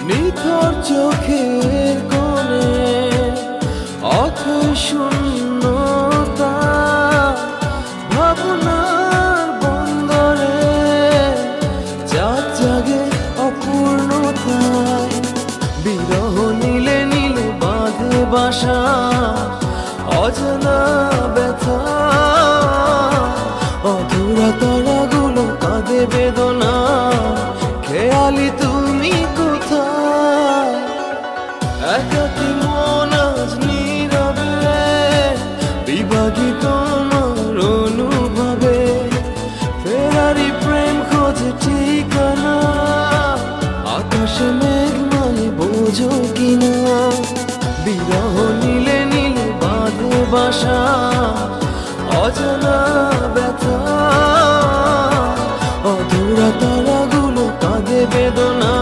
নিথর চোখের কোণে অথই শূন্যতা, ভাবনার বন্দরে চাঁদ জাগে অপূর্ণতায়। বিরহ নীলে নীলে বাঁধে বাসা অজানা ব্যথা, অধুরা তারাগুলো কাঁদে বেদনা, খেয়ালি তুমি কোথায়? একাকী মন আজ নীরবে বিভাগী তোমার অনুভবে, ফেরারি প্রেম খোঁজে ঠিকানা, আকাশে মেঘ মানে বোঝো কিনা। বিরহ নীলে নীলে বাঁধে বাসা অজানা ব্যথা, অধুরা তারাগুলো কাঁদে বেদনা,